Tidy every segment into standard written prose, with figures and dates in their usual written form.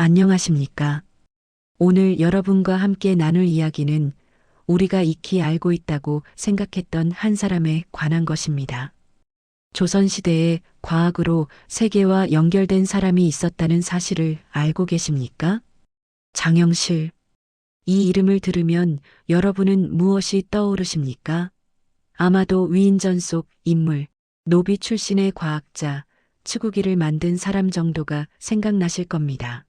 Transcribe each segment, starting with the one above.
안녕하십니까? 오늘 여러분과 함께 나눌 이야기는 우리가 익히 알고 있다고 생각했던 한 사람에 관한 것입니다. 조선시대에 과학으로 세계와 연결된 사람이 있었다는 사실을 알고 계십니까? 장영실. 이 이름을 들으면 여러분은 무엇이 떠오르십니까? 아마도 위인전 속 인물, 노비 출신의 과학자, 치구기를 만든 사람 정도가 생각나실 겁니다.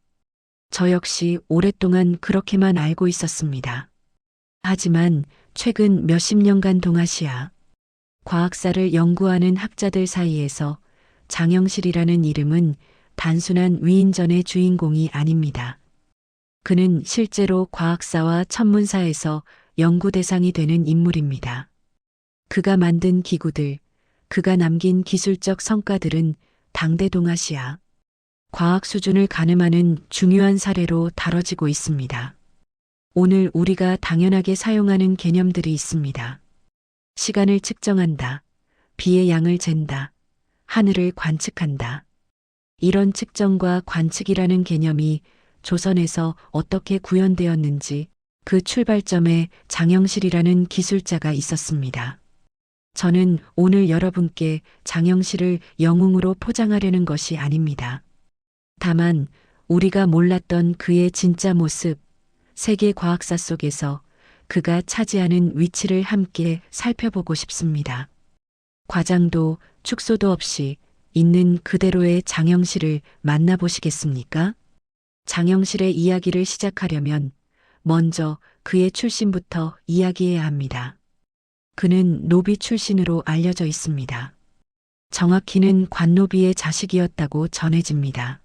저 역시 오랫동안 그렇게만 알고 있었습니다. 하지만 최근 몇십 년간 동아시아 과학사를 연구하는 학자들 사이에서 장영실이라는 이름은 단순한 위인전의 주인공이 아닙니다. 그는 실제로 과학사와 천문사에서 연구 대상이 되는 인물입니다. 그가 만든 기구들, 그가 남긴 기술적 성과들은 당대 동아시아 과학 수준을 가늠하는 중요한 사례로 다뤄지고 있습니다. 오늘 우리가 당연하게 사용하는 개념들이 있습니다. 시간을 측정한다. 비의 양을 잰다. 하늘을 관측한다. 이런 측정과 관측이라는 개념이 조선에서 어떻게 구현되었는지 그 출발점에 장영실이라는 기술자가 있었습니다. 저는 오늘 여러분께 장영실을 영웅으로 포장하려는 것이 아닙니다. 다만 우리가 몰랐던 그의 진짜 모습, 세계 과학사 속에서 그가 차지하는 위치를 함께 살펴보고 싶습니다. 과장도 축소도 없이 있는 그대로의 장영실을 만나보시겠습니까? 장영실의 이야기를 시작하려면 먼저 그의 출신부터 이야기해야 합니다. 그는 노비 출신으로 알려져 있습니다. 정확히는 관노비의 자식이었다고 전해집니다.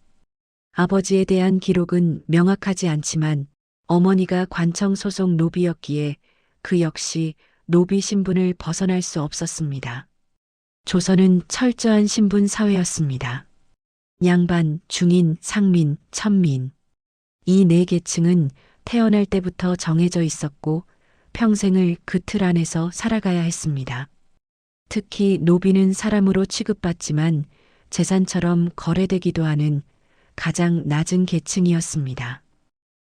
아버지에 대한 기록은 명확하지 않지만 어머니가 관청 소속 노비였기에 그 역시 노비 신분을 벗어날 수 없었습니다. 조선은 철저한 신분 사회였습니다. 양반, 중인, 상민, 천민. 이 네 계층은 태어날 때부터 정해져 있었고 평생을 그 틀 안에서 살아가야 했습니다. 특히 노비는 사람으로 취급받지만 재산처럼 거래되기도 하는 가장 낮은 계층이었습니다.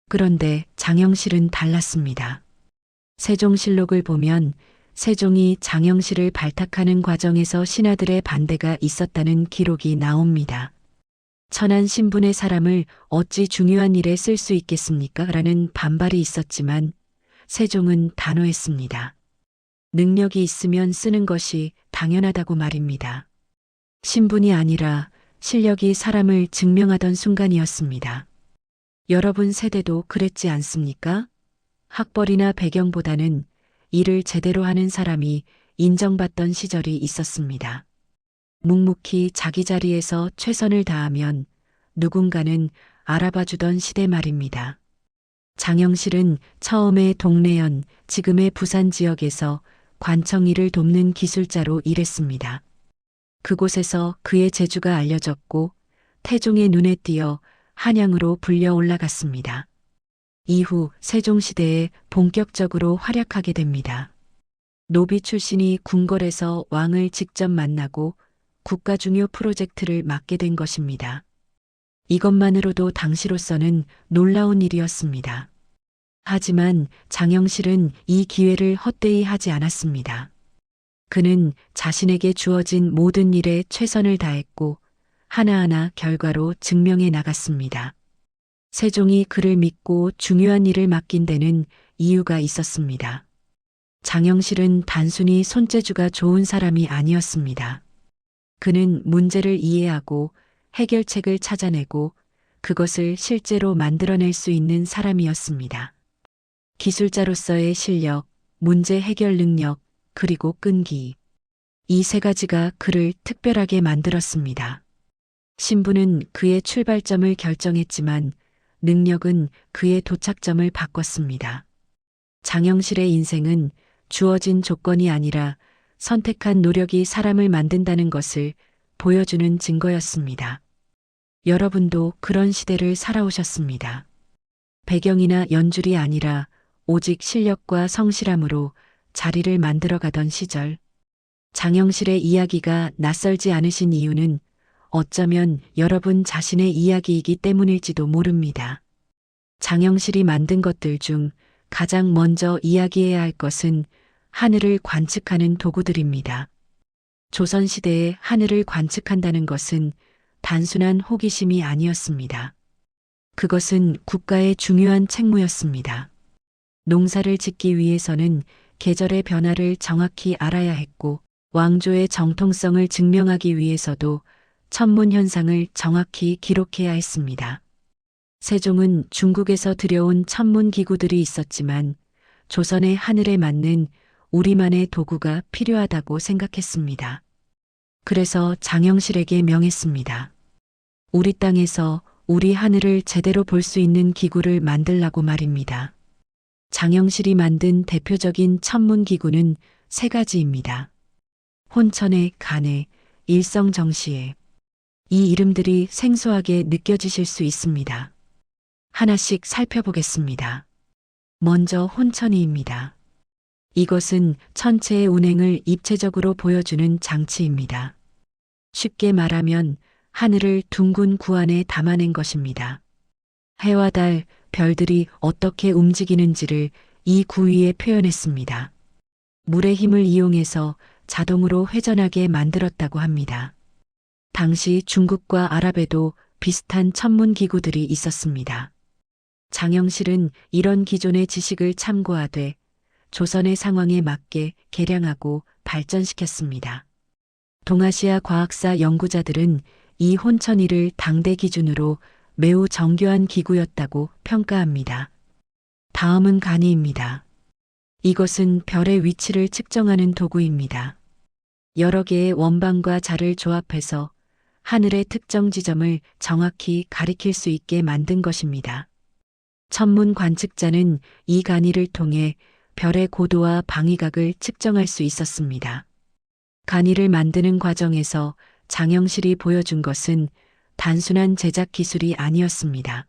그런데 장영실은 달랐습니다. 세종실록을 보면 세종이 장영실을 발탁하는 과정에서 신하들의 반대가 있었다는 기록이 나옵니다. 천한 신분의 사람을 어찌 중요한 일에 쓸 수 있겠습니까? 라는 반발이 있었지만 세종은 단호했습니다. 능력이 있으면 쓰는 것이 당연하다고 말입니다. 신분이 아니라 실력이 사람을 증명하던 순간이었습니다. 여러분 세대도 그랬지 않습니까? 학벌이나 배경보다는 일을 제대로 하는 사람이 인정받던 시절이 있었습니다. 묵묵히 자기 자리에서 최선을 다하면 누군가는 알아봐주던 시대 말입니다. 장영실은 처음에 동래현, 지금의 부산 지역에서 관청 일을 돕는 기술자로 일했습니다. 그곳에서 그의 재주가 알려졌고 태종의 눈에 띄어 한양으로 불려 올라갔습니다. 이후 세종시대에 본격적으로 활약하게 됩니다. 노비 출신이 궁궐에서 왕을 직접 만나고 국가 중요 프로젝트를 맡게 된 것입니다. 이것만으로도 당시로서는 놀라운 일이었습니다. 하지만 장영실은 이 기회를 헛되이 하지 않았습니다. 그는 자신에게 주어진 모든 일에 최선을 다했고 하나하나 결과로 증명해 나갔습니다. 세종이 그를 믿고 중요한 일을 맡긴 데는 이유가 있었습니다. 장영실은 단순히 손재주가 좋은 사람이 아니었습니다. 그는 문제를 이해하고 해결책을 찾아내고 그것을 실제로 만들어낼 수 있는 사람이었습니다. 기술자로서의 실력, 문제 해결 능력, 그리고 끈기. 이 세 가지가 그를 특별하게 만들었습니다. 신분은 그의 출발점을 결정했지만 능력은 그의 도착점을 바꿨습니다. 장영실의 인생은 주어진 조건이 아니라 선택한 노력이 사람을 만든다는 것을 보여주는 증거였습니다. 여러분도 그런 시대를 살아오셨습니다. 배경이나 연줄이 아니라 오직 실력과 성실함으로 자리를 만들어가던 시절. 장영실의 이야기가 낯설지 않으신 이유는 어쩌면 여러분 자신의 이야기이기 때문일지도 모릅니다. 장영실이 만든 것들 중 가장 먼저 이야기해야 할 것은 하늘을 관측하는 도구들입니다. 조선시대에 하늘을 관측한다는 것은 단순한 호기심이 아니었습니다. 그것은 국가의 중요한 책무였습니다. 농사를 짓기 위해서는 계절의 변화를 정확히 알아야 했고, 왕조의 정통성을 증명하기 위해서도 천문 현상을 정확히 기록해야 했습니다. 세종은 중국에서 들여온 천문 기구들이 있었지만 조선의 하늘에 맞는 우리만의 도구가 필요하다고 생각했습니다. 그래서 장영실에게 명했습니다. 우리 땅에서 우리 하늘을 제대로 볼 수 있는 기구를 만들라고 말입니다. 장영실이 만든 대표적인 천문 기구는 세 가지입니다. 혼천에, 간에, 일성정시에. 이 이름들이 생소하게 느껴지실 수 있습니다. 하나씩 살펴보겠습니다. 먼저 혼천이입니다. 이것은 천체의 운행을 입체적으로 보여주는 장치입니다. 쉽게 말하면 하늘을 둥근 구 안에 담아낸 것입니다. 해와 달, 별들이 어떻게 움직이는지를 이 구 위에 표현했습니다. 물의 힘을 이용해서 자동으로 회전하게 만들었다고 합니다. 당시 중국과 아랍에도 비슷한 천문 기구들이 있었습니다. 장영실은 이런 기존의 지식을 참고하되 조선의 상황에 맞게 개량하고 발전시켰습니다. 동아시아 과학사 연구자들은 이 혼천이를 당대 기준으로 매우 정교한 기구였다고 평가합니다. 다음은 간이입니다. 이것은 별의 위치를 측정하는 도구입니다. 여러 개의 원반과 자를 조합해서 하늘의 특정 지점을 정확히 가리킬 수 있게 만든 것입니다. 천문 관측자는 이 간이를 통해 별의 고도와 방위각을 측정할 수 있었습니다. 간이를 만드는 과정에서 장영실이 보여준 것은 단순한 제작 기술이 아니었습니다.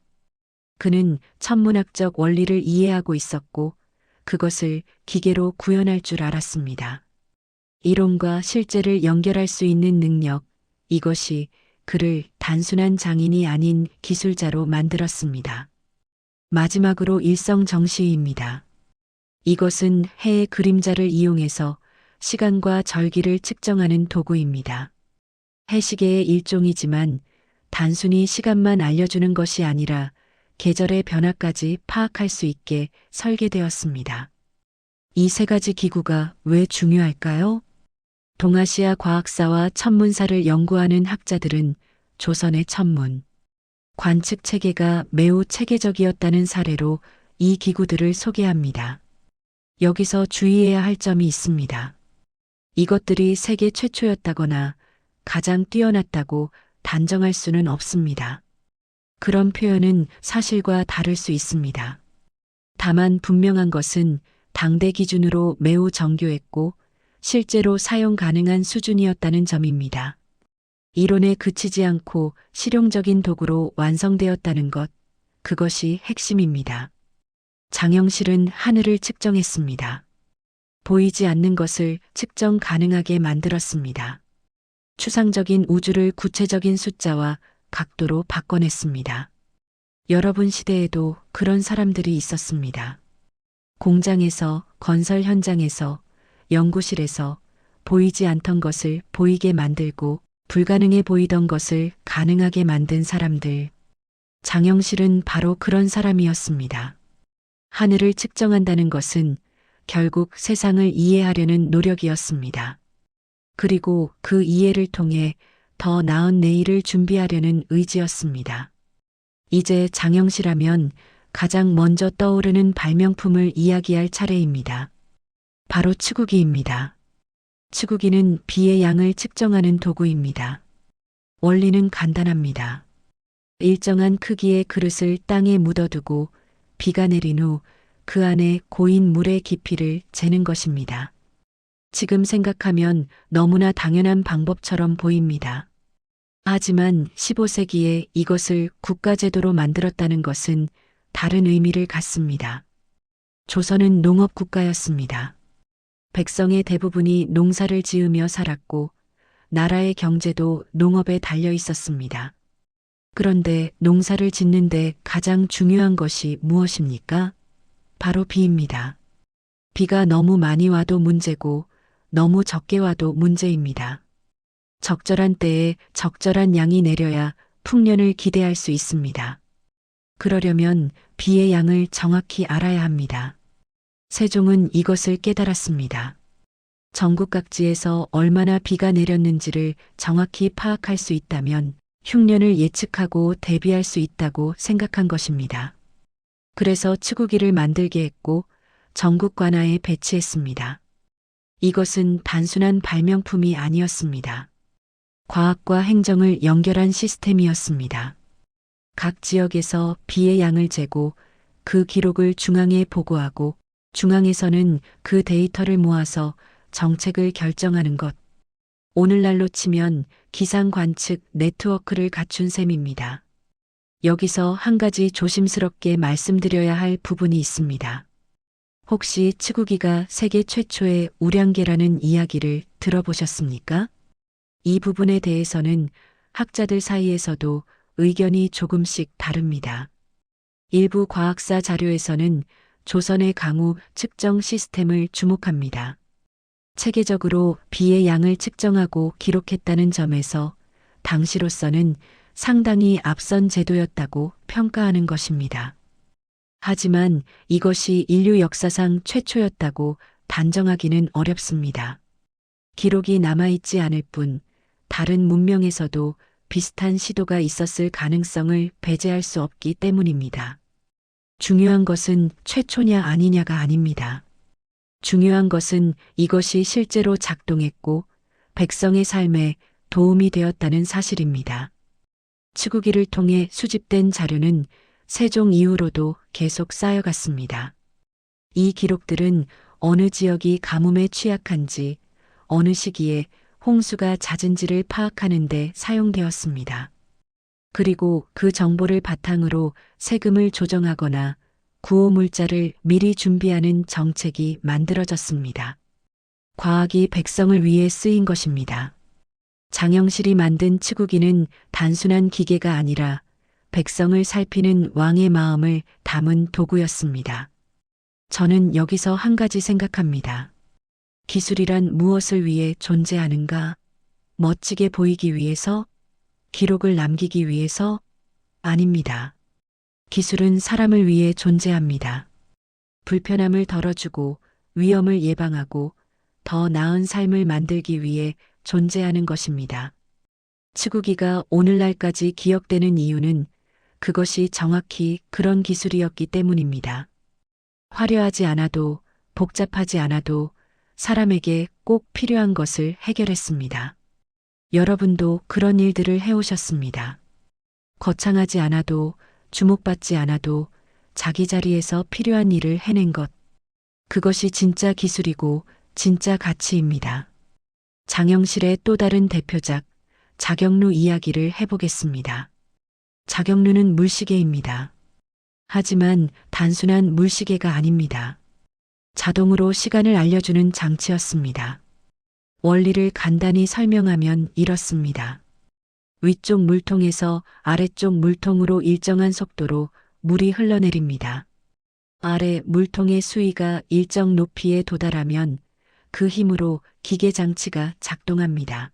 그는 천문학적 원리를 이해하고 있었고 그것을 기계로 구현할 줄 알았습니다. 이론과 실제를 연결할 수 있는 능력, 이것이 그를 단순한 장인이 아닌 기술자로 만들었습니다. 마지막으로 일성정시입니다. 이것은 해의 그림자를 이용해서 시간과 절기를 측정하는 도구입니다. 해시계의 일종이지만 단순히 시간만 알려주는 것이 아니라 계절의 변화까지 파악할 수 있게 설계되었습니다. 이 세 가지 기구가 왜 중요할까요? 동아시아 과학사와 천문사를 연구하는 학자들은 조선의 천문, 관측 체계가 매우 체계적이었다는 사례로 이 기구들을 소개합니다. 여기서 주의해야 할 점이 있습니다. 이것들이 세계 최초였다거나 가장 뛰어났다고 단정할 수는 없습니다. 그런 표현은 사실과 다를 수 있습니다. 다만 분명한 것은 당대 기준으로 매우 정교했고 실제로 사용 가능한 수준이었다는 점입니다. 이론에 그치지 않고 실용적인 도구로 완성되었다는 것, 그것이 핵심입니다. 장영실은 하늘을 측정했습니다. 보이지 않는 것을 측정 가능하게 만들었습니다. 추상적인 우주를 구체적인 숫자와 각도로 바꿔냈습니다. 여러분 시대에도 그런 사람들이 있었습니다. 공장에서, 건설 현장에서, 연구실에서 보이지 않던 것을 보이게 만들고 불가능해 보이던 것을 가능하게 만든 사람들. 장영실은 바로 그런 사람이었습니다. 하늘을 측정한다는 것은 결국 세상을 이해하려는 노력이었습니다. 그리고 그 이해를 통해 더 나은 내일을 준비하려는 의지였습니다. 이제 장영실하면 가장 먼저 떠오르는 발명품을 이야기할 차례입니다. 바로 치구기입니다. 치구기는 비의 양을 측정하는 도구입니다. 원리는 간단합니다. 일정한 크기의 그릇을 땅에 묻어두고 비가 내린 후 그 안에 고인 물의 깊이를 재는 것입니다. 지금 생각하면 너무나 당연한 방법처럼 보입니다. 하지만 15세기에 이것을 국가제도로 만들었다는 것은 다른 의미를 갖습니다. 조선은 농업국가였습니다. 백성의 대부분이 농사를 지으며 살았고 나라의 경제도 농업에 달려 있었습니다. 그런데 농사를 짓는데 가장 중요한 것이 무엇입니까? 바로 비입니다. 비가 너무 많이 와도 문제고 너무 적게 와도 문제입니다. 적절한 때에 적절한 양이 내려야 풍년을 기대할 수 있습니다. 그러려면 비의 양을 정확히 알아야 합니다. 세종은 이것을 깨달았습니다. 전국 각지에서 얼마나 비가 내렸는지를 정확히 파악할 수 있다면 흉년을 예측하고 대비할 수 있다고 생각한 것입니다. 그래서 치구기를 만들게 했고 전국 관아에 배치했습니다. 이것은 단순한 발명품이 아니었습니다. 과학과 행정을 연결한 시스템이었습니다. 각 지역에서 비의 양을 재고 그 기록을 중앙에 보고하고 중앙에서는 그 데이터를 모아서 정책을 결정하는 것. 오늘날로 치면 기상 관측 네트워크를 갖춘 셈입니다. 여기서 한 가지 조심스럽게 말씀드려야 할 부분이 있습니다. 혹시 치구기가 세계 최초의 우량계라는 이야기를 들어보셨습니까? 이 부분에 대해서는 학자들 사이에서도 의견이 조금씩 다릅니다. 일부 과학사 자료에서는 조선의 강우 측정 시스템을 주목합니다. 체계적으로 비의 양을 측정하고 기록했다는 점에서 당시로서는 상당히 앞선 제도였다고 평가하는 것입니다. 하지만 이것이 인류 역사상 최초였다고 단정하기는 어렵습니다. 기록이 남아있지 않을 뿐 다른 문명에서도 비슷한 시도가 있었을 가능성을 배제할 수 없기 때문입니다. 중요한 것은 최초냐 아니냐가 아닙니다. 중요한 것은 이것이 실제로 작동했고 백성의 삶에 도움이 되었다는 사실입니다. 치구기를 통해 수집된 자료는 세종 이후로도 계속 쌓여갔습니다. 이 기록들은 어느 지역이 가뭄에 취약한지, 어느 시기에 홍수가 잦은지를 파악하는 데 사용되었습니다. 그리고 그 정보를 바탕으로 세금을 조정하거나 구호물자를 미리 준비하는 정책이 만들어졌습니다. 과학이 백성을 위해 쓰인 것입니다. 장영실이 만든 치구기는 단순한 기계가 아니라 백성을 살피는 왕의 마음을 담은 도구였습니다. 저는 여기서 한 가지 생각합니다. 기술이란 무엇을 위해 존재하는가? 멋지게 보이기 위해서? 기록을 남기기 위해서? 아닙니다. 기술은 사람을 위해 존재합니다. 불편함을 덜어주고 위험을 예방하고 더 나은 삶을 만들기 위해 존재하는 것입니다. 치구기가 오늘날까지 기억되는 이유는 그것이 정확히 그런 기술이었기 때문입니다. 화려하지 않아도 복잡하지 않아도 사람에게 꼭 필요한 것을 해결했습니다. 여러분도 그런 일들을 해오셨습니다. 거창하지 않아도 주목받지 않아도 자기 자리에서 필요한 일을 해낸 것. 그것이 진짜 기술이고 진짜 가치입니다. 장영실의 또 다른 대표작 자경루 이야기를 해보겠습니다. 자경루는 물시계입니다. 하지만 단순한 물시계가 아닙니다. 자동으로 시간을 알려주는 장치였습니다. 원리를 간단히 설명하면 이렇습니다. 위쪽 물통에서 아래쪽 물통으로 일정한 속도로 물이 흘러내립니다. 아래 물통의 수위가 일정 높이에 도달하면 그 힘으로 기계 장치가 작동합니다.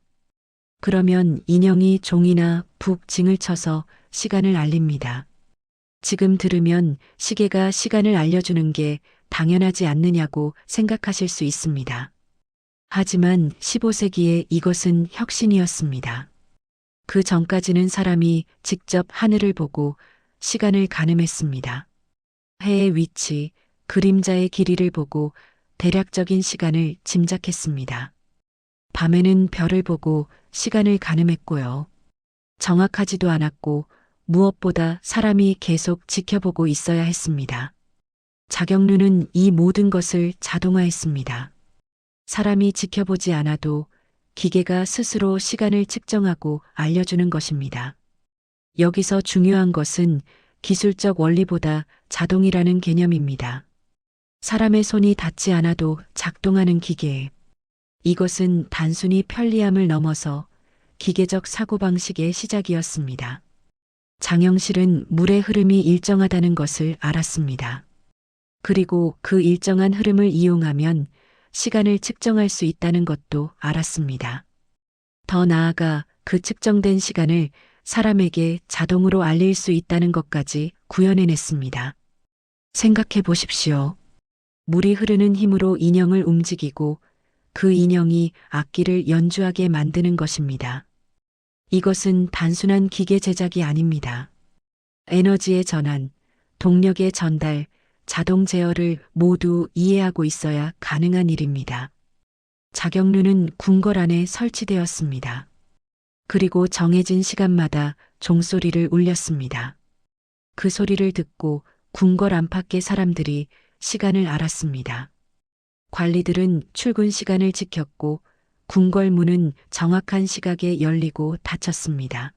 그러면 인형이 종이나 북 징을 쳐서 시간을 알립니다. 지금 들으면 시계가 시간을 알려주는 게 당연하지 않느냐고 생각하실 수 있습니다. 하지만 15세기에 이것은 혁신이었습니다. 그 전까지는 사람이 직접 하늘을 보고 시간을 가늠했습니다. 해의 위치, 그림자의 길이를 보고 대략적인 시간을 짐작했습니다. 밤에는 별을 보고 시간을 가늠했고요. 정확하지도 않았고 무엇보다 사람이 계속 지켜보고 있어야 했습니다. 자경루는 이 모든 것을 자동화했습니다. 사람이 지켜보지 않아도 기계가 스스로 시간을 측정하고 알려주는 것입니다. 여기서 중요한 것은 기술적 원리보다 자동이라는 개념입니다. 사람의 손이 닿지 않아도 작동하는 기계. 이것은 단순히 편리함을 넘어서 기계적 사고방식의 시작이었습니다. 장영실은 물의 흐름이 일정하다는 것을 알았습니다. 그리고 그 일정한 흐름을 이용하면 시간을 측정할 수 있다는 것도 알았습니다. 더 나아가 그 측정된 시간을 사람에게 자동으로 알릴 수 있다는 것까지 구현해냈습니다. 생각해 보십시오. 물이 흐르는 힘으로 인형을 움직이고 그 인형이 악기를 연주하게 만드는 것입니다. 이것은 단순한 기계 제작이 아닙니다. 에너지의 전환, 동력의 전달, 자동 제어를 모두 이해하고 있어야 가능한 일입니다. 자경루는 궁궐 안에 설치되었습니다. 그리고 정해진 시간마다 종소리를 울렸습니다. 그 소리를 듣고 궁궐 안팎의 사람들이 시간을 알았습니다. 관리들은 출근 시간을 지켰고 궁궐 문은 정확한 시각에 열리고 닫혔습니다.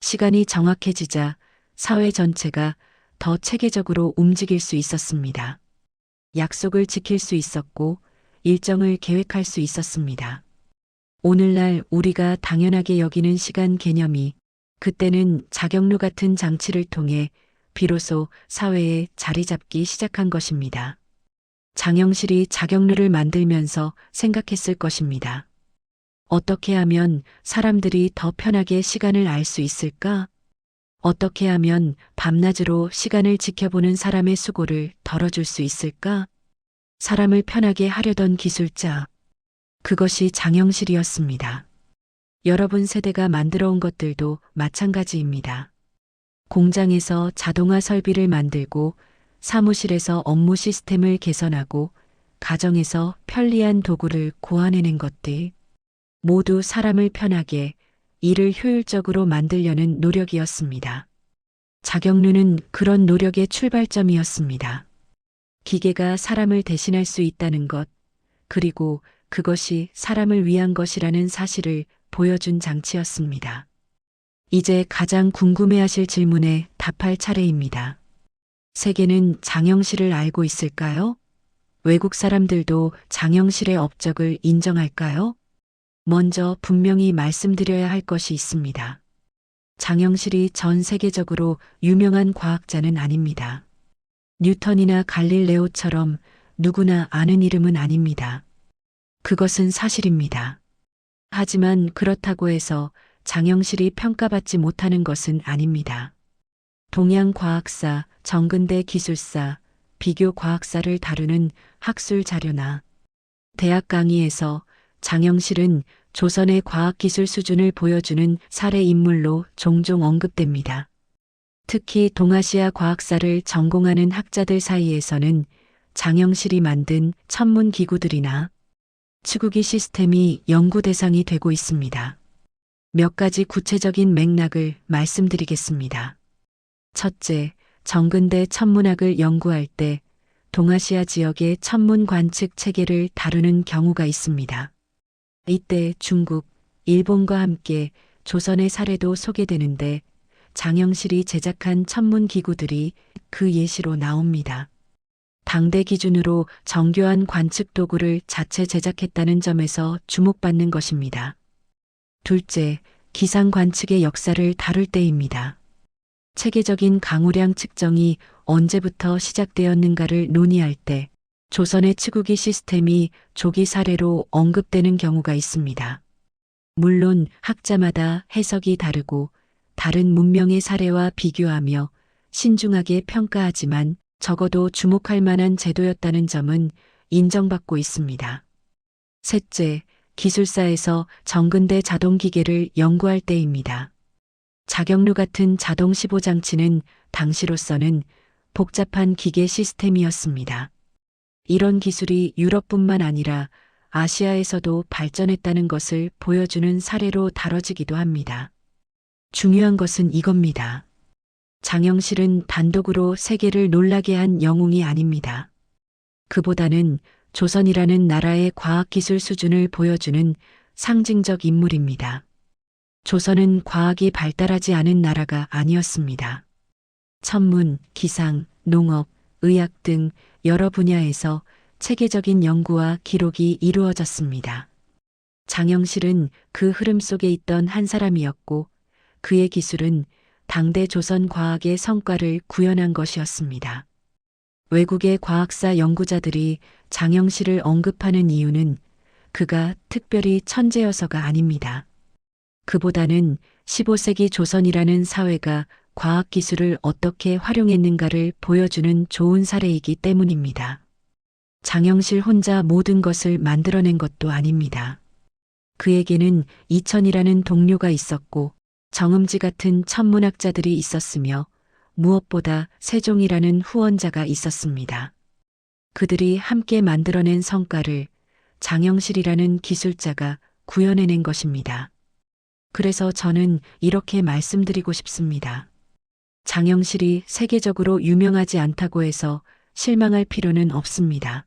시간이 정확해지자 사회 전체가 더 체계적으로 움직일 수 있었습니다. 약속을 지킬 수 있었고 일정을 계획할 수 있었습니다. 오늘날 우리가 당연하게 여기는 시간 개념이 그때는 자경루 같은 장치를 통해 비로소 사회에 자리 잡기 시작한 것입니다. 장영실이 자경루를 만들면서 생각했을 것입니다. 어떻게 하면 사람들이 더 편하게 시간을 알 수 있을까? 어떻게 하면 밤낮으로 시간을 지켜보는 사람의 수고를 덜어줄 수 있을까? 사람을 편하게 하려던 기술자. 그것이 장영실이었습니다. 여러분 세대가 만들어 온 것들도 마찬가지입니다. 공장에서 자동화 설비를 만들고 사무실에서 업무 시스템을 개선하고 가정에서 편리한 도구를 고안해낸 것들. 모두 사람을 편하게 일을 효율적으로 만들려는 노력이었습니다. 자경루는 그런 노력의 출발점이었습니다. 기계가 사람을 대신할 수 있다는 것, 그리고 그것이 사람을 위한 것이라는 사실을 보여준 장치였습니다. 이제 가장 궁금해하실 질문에 답할 차례입니다. 세계는 장영실을 알고 있을까요? 외국 사람들도 장영실의 업적을 인정할까요? 먼저 분명히 말씀드려야 할 것이 있습니다. 장영실이 전 세계적으로 유명한 과학자는 아닙니다. 뉴턴이나 갈릴레오처럼 누구나 아는 이름은 아닙니다. 그것은 사실입니다. 하지만 그렇다고 해서 장영실이 평가받지 못하는 것은 아닙니다. 동양 과학사, 정근대 기술사, 비교 과학사를 다루는 학술 자료나 대학 강의에서 장영실은 조선의 과학기술 수준을 보여주는 사례 인물로 종종 언급됩니다. 특히 동아시아 과학사를 전공하는 학자들 사이에서는 장영실이 만든 천문 기구들이나 치구기 시스템이 연구 대상이 되고 있습니다. 몇 가지 구체적인 맥락을 말씀드리겠습니다. 첫째, 정근대 천문학을 연구할 때 동아시아 지역의 천문 관측 체계를 다루는 경우가 있습니다. 이때 중국, 일본과 함께 조선의 사례도 소개되는데 장영실이 제작한 천문 기구들이 그 예시로 나옵니다. 당대 기준으로 정교한 관측 도구를 자체 제작했다는 점에서 주목받는 것입니다. 둘째, 기상 관측의 역사를 다룰 때입니다. 체계적인 강우량 측정이 언제부터 시작되었는가를 논의할 때 조선의 치구기 시스템이 조기 사례로 언급되는 경우가 있습니다. 물론 학자마다 해석이 다르고 다른 문명의 사례와 비교하며 신중하게 평가하지만 적어도 주목할 만한 제도였다는 점은 인정받고 있습니다. 셋째, 기술사에서 정근대 자동기계를 연구할 때입니다. 자경루 같은 자동 시보 장치는 당시로서는 복잡한 기계 시스템이었습니다. 이런 기술이 유럽뿐만 아니라 아시아에서도 발전했다는 것을 보여주는 사례로 다뤄지기도 합니다. 중요한 것은 이겁니다. 장영실은 단독으로 세계를 놀라게 한 영웅이 아닙니다. 그보다는 조선이라는 나라의 과학기술 수준을 보여주는 상징적 인물입니다. 조선은 과학이 발달하지 않은 나라가 아니었습니다. 천문, 기상, 농업, 의학 등 여러 분야에서 체계적인 연구와 기록이 이루어졌습니다. 장영실은 그 흐름 속에 있던 한 사람이었고 그의 기술은 당대 조선 과학의 성과를 구현한 것이었습니다. 외국의 과학사 연구자들이 장영실을 언급하는 이유는 그가 특별히 천재여서가 아닙니다. 그보다는 15세기 조선이라는 사회가 과학기술을 어떻게 활용했는가를 보여주는 좋은 사례이기 때문입니다. 장영실 혼자 모든 것을 만들어낸 것도 아닙니다. 그에게는 이천이라는 동료가 있었고 정음지 같은 천문학자들이 있었으며 무엇보다 세종이라는 후원자가 있었습니다. 그들이 함께 만들어낸 성과를 장영실이라는 기술자가 구현해낸 것입니다. 그래서 저는 이렇게 말씀드리고 싶습니다. 장영실이 세계적으로 유명하지 않다고 해서 실망할 필요는 없습니다.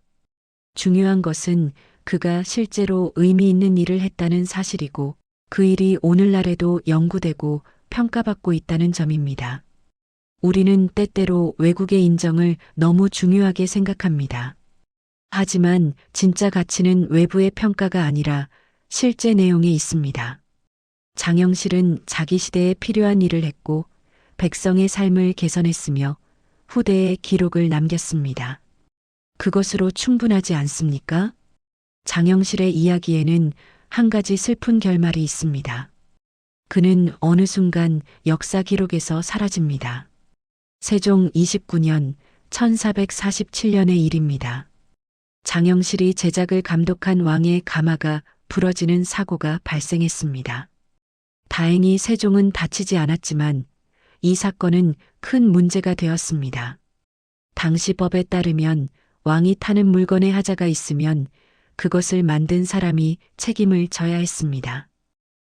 중요한 것은 그가 실제로 의미 있는 일을 했다는 사실이고 그 일이 오늘날에도 연구되고 평가받고 있다는 점입니다. 우리는 때때로 외국의 인정을 너무 중요하게 생각합니다. 하지만 진짜 가치는 외부의 평가가 아니라 실제 내용에 있습니다. 장영실은 자기 시대에 필요한 일을 했고 백성의 삶을 개선했으며 후대에 기록을 남겼습니다. 그것으로 충분하지 않습니까? 장영실의 이야기에는 한 가지 슬픈 결말이 있습니다. 그는 어느 순간 역사 기록에서 사라집니다. 세종 29년 1447년의 일입니다. 장영실이 제작을 감독한 왕의 가마가 부러지는 사고가 발생했습니다. 다행히 세종은 다치지 않았지만 이 사건은 큰 문제가 되었습니다. 당시 법에 따르면 왕이 타는 물건에 하자가 있으면 그것을 만든 사람이 책임을 져야 했습니다.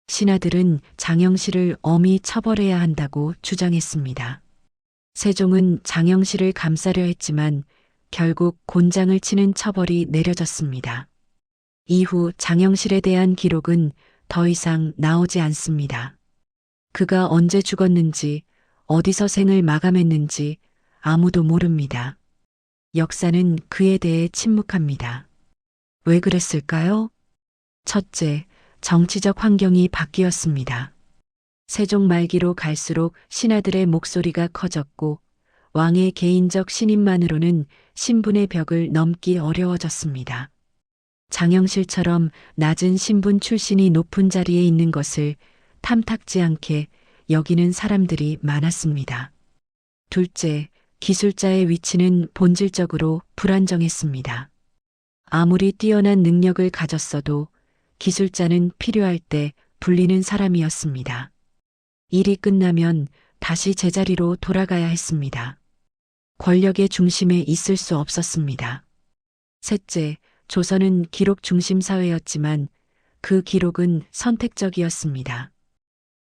신하들은 장영실을 엄히 처벌해야 한다고 주장했습니다. 세종은 장영실을 감싸려 했지만 결국 곤장을 치는 처벌이 내려졌습니다. 이후 장영실에 대한 기록은 더 이상 나오지 않습니다. 그가 언제 죽었는지, 어디서 생을 마감했는지 아무도 모릅니다. 역사는 그에 대해 침묵합니다. 왜 그랬을까요? 첫째, 정치적 환경이 바뀌었습니다. 세종 말기로 갈수록 신하들의 목소리가 커졌고 왕의 개인적 신임만으로는 신분의 벽을 넘기 어려워졌습니다. 장영실처럼 낮은 신분 출신이 높은 자리에 있는 것을 탐탁지 않게 여기는 사람들이 많았습니다. 둘째, 기술자의 위치는 본질적으로 불안정했습니다. 아무리 뛰어난 능력을 가졌어도 기술자는 필요할 때 불리는 사람이었습니다. 일이 끝나면 다시 제자리로 돌아가야 했습니다. 권력의 중심에 있을 수 없었습니다. 셋째, 조선은 기록 중심 사회였지만 그 기록은 선택적이었습니다.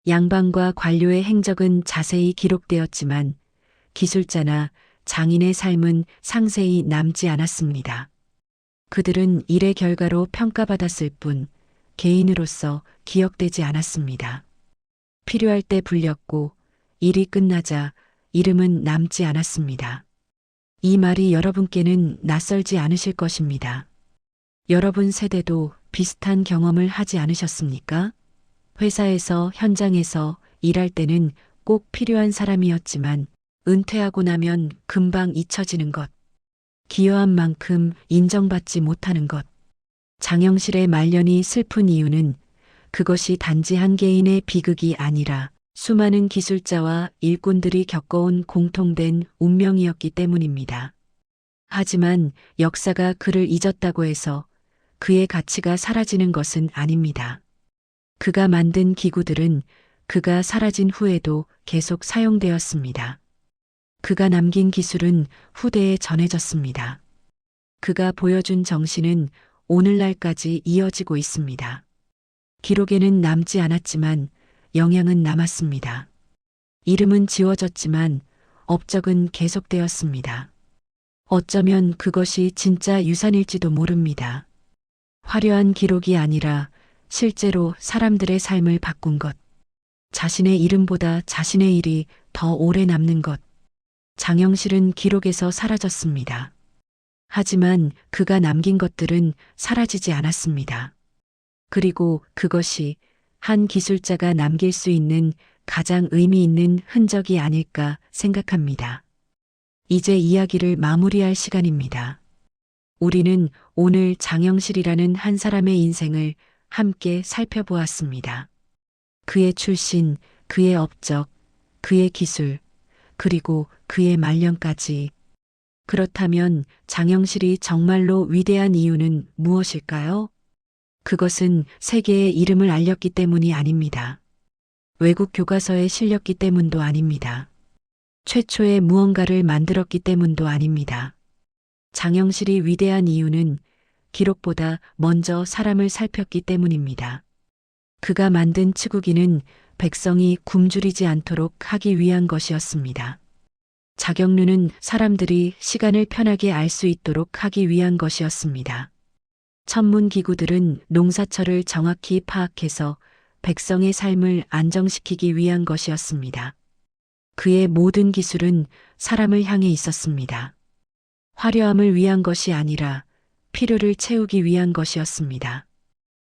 양반과 관료의 행적은 자세히 기록되었지만 기술자나 장인의 삶은 상세히 남지 않았습니다. 그들은 일의 결과로 평가받았을 뿐 개인으로서 기억되지 않았습니다. 필요할 때 불렸고 일이 끝나자 이름은 남지 않았습니다. 이 말이 여러분께는 낯설지 않으실 것입니다. 여러분 세대도 비슷한 경험을 하지 않으셨습니까? 회사에서, 현장에서 일할 때는 꼭 필요한 사람이었지만 은퇴하고 나면 금방 잊혀지는 것. 기여한 만큼 인정받지 못하는 것. 장영실의 말년이 슬픈 이유는 그것이 단지 한 개인의 비극이 아니라 수많은 기술자와 일꾼들이 겪어온 공통된 운명이었기 때문입니다. 하지만 역사가 그를 잊었다고 해서 그의 가치가 사라지는 것은 아닙니다. 그가 만든 기구들은 그가 사라진 후에도 계속 사용되었습니다. 그가 남긴 기술은 후대에 전해졌습니다. 그가 보여준 정신은 오늘날까지 이어지고 있습니다. 기록에는 남지 않았지만 영향은 남았습니다. 이름은 지워졌지만 업적은 계속되었습니다. 어쩌면 그것이 진짜 유산일지도 모릅니다. 화려한 기록이 아니라 실제로 사람들의 삶을 바꾼 것. 자신의 이름보다 자신의 일이 더 오래 남는 것. 장영실은 기록에서 사라졌습니다. 하지만 그가 남긴 것들은 사라지지 않았습니다. 그리고 그것이 한 기술자가 남길 수 있는 가장 의미 있는 흔적이 아닐까 생각합니다. 이제 이야기를 마무리할 시간입니다. 우리는 오늘 장영실이라는 한 사람의 인생을 함께 살펴보았습니다. 그의 출신, 그의 업적, 그의 기술, 그리고 그의 말년까지. 그렇다면 장영실이 정말로 위대한 이유는 무엇일까요? 그것은 세계에 이름을 알렸기 때문이 아닙니다. 외국 교과서에 실렸기 때문도 아닙니다. 최초의 무언가를 만들었기 때문도 아닙니다. 장영실이 위대한 이유는 기록보다 먼저 사람을 살폈기 때문입니다. 그가 만든 치국이는 백성이 굶주리지 않도록 하기 위한 것이었습니다. 자경루는 사람들이 시간을 편하게 알 수 있도록 하기 위한 것이었습니다. 천문기구들은 농사철을 정확히 파악해서 백성의 삶을 안정시키기 위한 것이었습니다. 그의 모든 기술은 사람을 향해 있었습니다. 화려함을 위한 것이 아니라 필요를 채우기 위한 것이었습니다.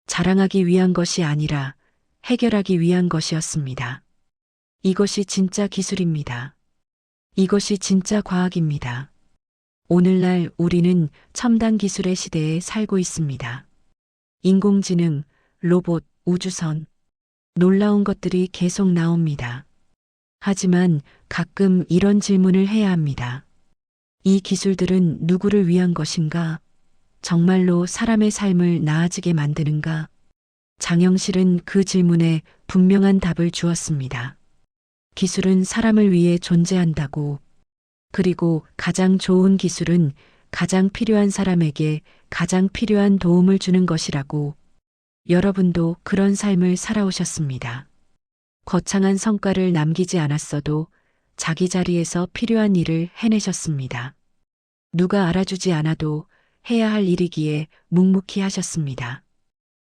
자랑하기 위한 것이 아니라 해결하기 위한 것이었습니다. 이것이 진짜 기술입니다. 이것이 진짜 과학입니다. 오늘날 우리는 첨단 기술의 시대에 살고 있습니다. 인공지능, 로봇, 우주선, 놀라운 것들이 계속 나옵니다. 하지만 가끔 이런 질문을 해야 합니다. 이 기술들은 누구를 위한 것인가? 정말로 사람의 삶을 나아지게 만드는가? 장영실은 그 질문에 분명한 답을 주었습니다. 기술은 사람을 위해 존재한다고. 그리고 가장 좋은 기술은 가장 필요한 사람에게 가장 필요한 도움을 주는 것이라고. 여러분도 그런 삶을 살아오셨습니다. 거창한 성과를 남기지 않았어도 자기 자리에서 필요한 일을 해내셨습니다. 누가 알아주지 않아도 해야 할 일이기에 묵묵히 하셨습니다.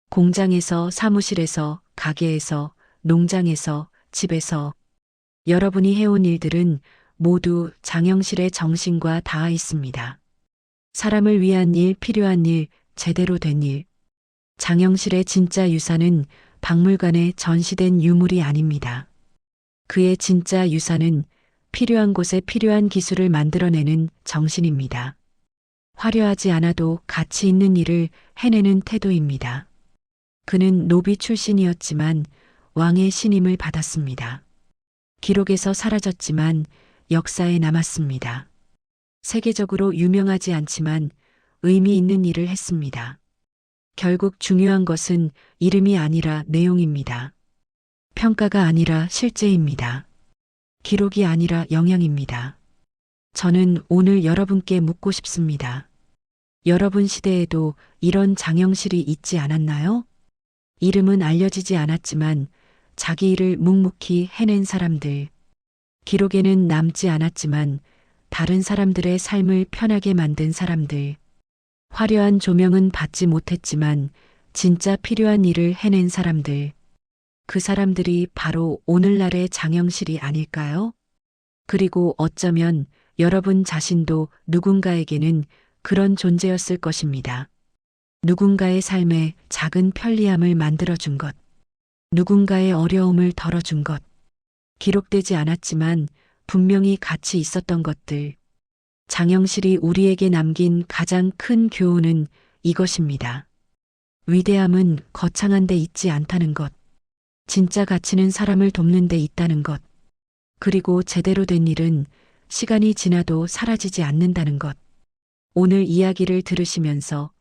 공장에서, 사무실에서, 가게에서, 농장에서, 집에서 여러분이 해온 일들은 모두 장영실의 정신과 닿아 있습니다. 사람을 위한 일, 필요한 일, 제대로 된 일. 장영실의 진짜 유산은 박물관에 전시된 유물이 아닙니다. 그의 진짜 유산은 필요한 곳에 필요한 기술을 만들어내는 정신입니다. 화려하지 않아도 가치 있는 일을 해내는 태도입니다. 그는 노비 출신이었지만 왕의 신임을 받았습니다. 기록에서 사라졌지만 역사에 남았습니다. 세계적으로 유명하지 않지만 의미 있는 일을 했습니다. 결국 중요한 것은 이름이 아니라 내용입니다. 평가가 아니라 실제입니다. 기록이 아니라 영향입니다. 저는 오늘 여러분께 묻고 싶습니다. 여러분 시대에도 이런 장영실이 있지 않았나요? 이름은 알려지지 않았지만 자기 일을 묵묵히 해낸 사람들. 기록에는 남지 않았지만 다른 사람들의 삶을 편하게 만든 사람들. 화려한 조명은 받지 못했지만 진짜 필요한 일을 해낸 사람들. 그 사람들이 바로 오늘날의 장영실이 아닐까요? 그리고 어쩌면 여러분 자신도 누군가에게는 그런 존재였을 것입니다. 누군가의 삶에 작은 편리함을 만들어준 것. 누군가의 어려움을 덜어준 것. 기록되지 않았지만 분명히 가치 있었던 것들. 장영실이 우리에게 남긴 가장 큰 교훈은 이것입니다. 위대함은 거창한 데 있지 않다는 것. 진짜 가치는 사람을 돕는 데 있다는 것. 그리고 제대로 된 일은 시간이 지나도 사라지지 않는다는 것. 오늘 이야기를 들으시면서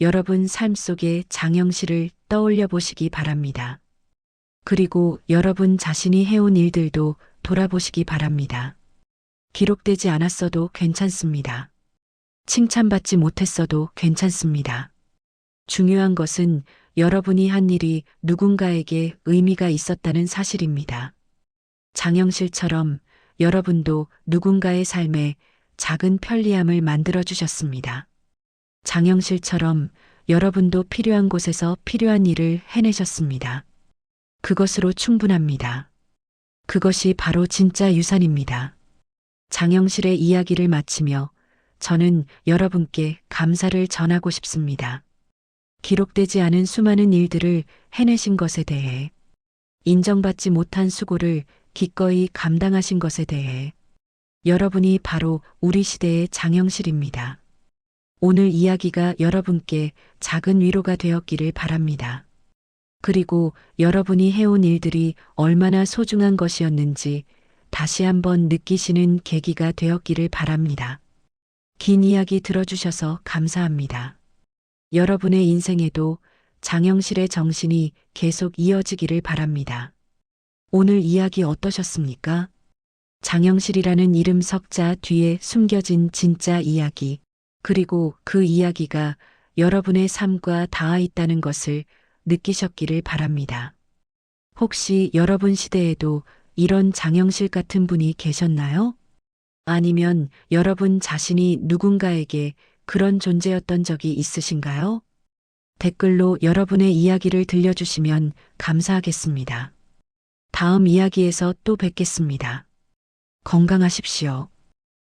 여러분 삶 속의 장영실을 떠올려 보시기 바랍니다. 그리고 여러분 자신이 해온 일들도 돌아보시기 바랍니다. 기록되지 않았어도 괜찮습니다. 칭찬받지 못했어도 괜찮습니다. 중요한 것은 여러분이 한 일이 누군가에게 의미가 있었다는 사실입니다. 장영실처럼 여러분도 누군가의 삶에 작은 편리함을 만들어 주셨습니다. 장영실처럼 여러분도 필요한 곳에서 필요한 일을 해내셨습니다. 그것으로 충분합니다. 그것이 바로 진짜 유산입니다. 장영실의 이야기를 마치며 저는 여러분께 감사를 전하고 싶습니다. 기록되지 않은 수많은 일들을 해내신 것에 대해, 인정받지 못한 수고를 기꺼이 감당하신 것에 대해, 여러분이 바로 우리 시대의 장영실입니다. 오늘 이야기가 여러분께 작은 위로가 되었기를 바랍니다. 그리고 여러분이 해온 일들이 얼마나 소중한 것이었는지 다시 한번 느끼시는 계기가 되었기를 바랍니다. 긴 이야기 들어주셔서 감사합니다. 여러분의 인생에도 장영실의 정신이 계속 이어지기를 바랍니다. 오늘 이야기 어떠셨습니까? 장영실이라는 이름 석자 뒤에 숨겨진 진짜 이야기, 그리고 그 이야기가 여러분의 삶과 닿아 있다는 것을 느끼셨기를 바랍니다. 혹시 여러분 시대에도 이런 장영실 같은 분이 계셨나요? 아니면 여러분 자신이 누군가에게 그런 존재였던 적이 있으신가요? 댓글로 여러분의 이야기를 들려주시면 감사하겠습니다. 다음 이야기에서 또 뵙겠습니다. 건강하십시오.